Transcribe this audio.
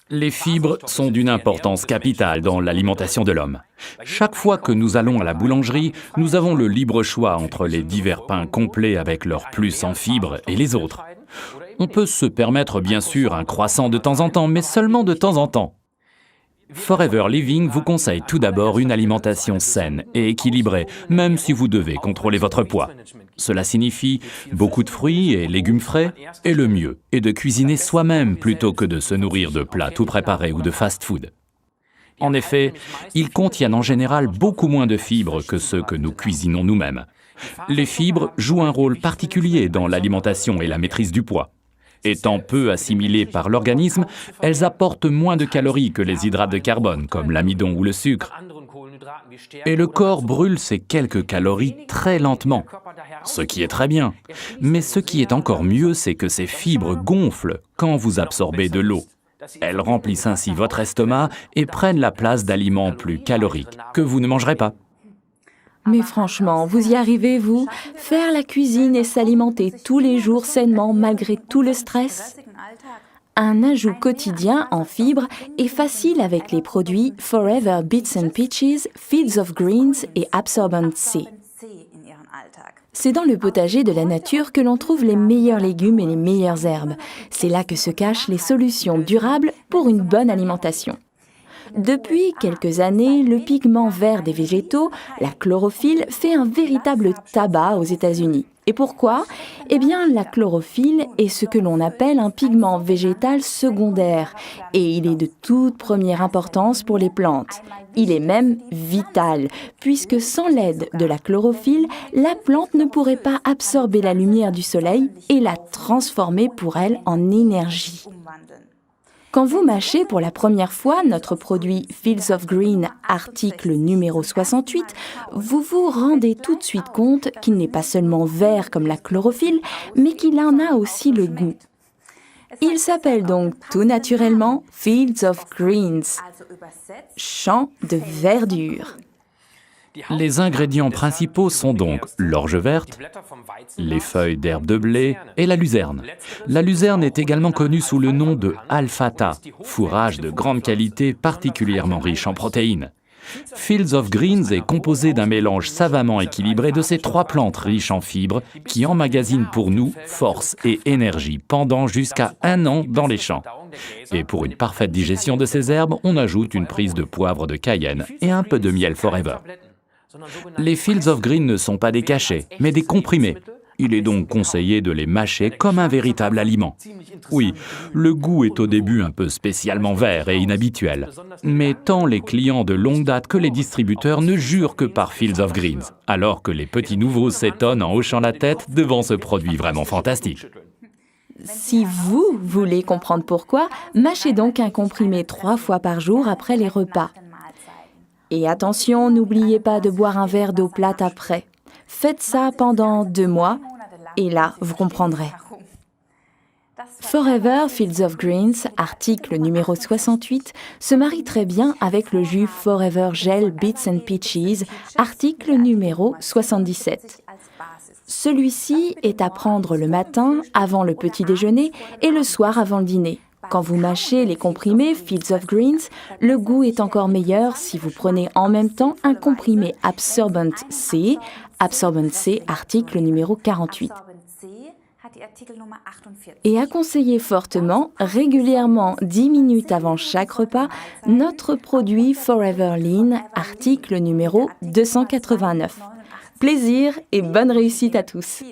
Les fibres sont d'une importance capitale dans l'alimentation de l'homme. Chaque fois que nous allons à la boulangerie, nous avons le libre choix entre les divers pains complets avec leur plus en fibres et les autres. On peut se permettre bien sûr un croissant de temps en temps, mais seulement de temps en temps. Forever Living vous conseille tout d'abord une alimentation saine et équilibrée, même si vous devez contrôler votre poids. Cela signifie beaucoup de fruits et légumes frais, et le mieux est de cuisiner soi-même plutôt que de se nourrir de plats tout préparés ou de fast-food. En effet, ils contiennent en général beaucoup moins de fibres que ceux que nous cuisinons nous-mêmes. Les fibres jouent un rôle particulier dans l'alimentation et la maîtrise du poids. Étant peu assimilées par l'organisme, elles apportent moins de calories que les hydrates de carbone, comme l'amidon ou le sucre. Et le corps brûle ces quelques calories très lentement, ce qui est très bien. Mais ce qui est encore mieux, c'est que ces fibres gonflent quand vous absorbez de l'eau. Elles remplissent ainsi votre estomac et prennent la place d'aliments plus caloriques que vous ne mangerez pas. Mais franchement, vous y arrivez, vous? Faire la cuisine et s'alimenter tous les jours sainement malgré tout le stress? Un ajout quotidien en fibres est facile avec les produits Forever Bits and Peaches, Fields of Greens et Absorbent C. C'est dans le potager de la nature que l'on trouve les meilleurs légumes et les meilleures herbes. C'est là que se cachent les solutions durables pour une bonne alimentation. Depuis quelques années, le pigment vert des végétaux, la chlorophylle, fait un véritable tabac aux États-Unis. Et pourquoi? Eh bien, la chlorophylle est ce que l'on appelle un pigment végétal secondaire. Et il est de toute première importance pour les plantes. Il est même vital, puisque sans l'aide de la chlorophylle, la plante ne pourrait pas absorber la lumière du soleil et la transformer pour elle en énergie. Quand vous mâchez pour la première fois notre produit Fields of Green, article numéro 68, vous vous rendez tout de suite compte qu'il n'est pas seulement vert comme la chlorophylle, mais qu'il en a aussi le goût. Il s'appelle donc tout naturellement Fields of Greens, champ de verdure. Les ingrédients principaux sont donc l'orge verte, les feuilles d'herbe de blé et la luzerne. La luzerne est également connue sous le nom de alfalfa, fourrage de grande qualité particulièrement riche en protéines. Fields of Greens est composé d'un mélange savamment équilibré de ces trois plantes riches en fibres qui emmagasinent pour nous force et énergie pendant jusqu'à 1 an dans les champs. Et pour une parfaite digestion de ces herbes, on ajoute une prise de poivre de Cayenne et un peu de miel Forever. Les Fields of Green ne sont pas des cachets, mais des comprimés. Il est donc conseillé de les mâcher comme un véritable aliment. Oui, le goût est au début un peu spécialement vert et inhabituel. Mais tant les clients de longue date que les distributeurs ne jurent que par Fields of Greens, alors que les petits nouveaux s'étonnent en hochant la tête devant ce produit vraiment fantastique. Si vous voulez comprendre pourquoi, mâchez donc un comprimé 3 fois par jour après les repas. Et attention, n'oubliez pas de boire un verre d'eau plate après. Faites ça pendant 2 mois, et là, vous comprendrez. Forever Fields of Greens, article numéro 68, se marie très bien avec le jus Forever Gel Bits and Peaches, article numéro 77. Celui-ci est à prendre le matin, avant le petit déjeuner, et le soir avant le dîner. Quand vous mâchez les comprimés Fields of Greens, le goût est encore meilleur si vous prenez en même temps un comprimé Absorbent C, article numéro 48. Et à conseiller fortement, régulièrement 10 minutes avant chaque repas, notre produit Forever Lean, article numéro 289. Plaisir et bonne réussite à tous!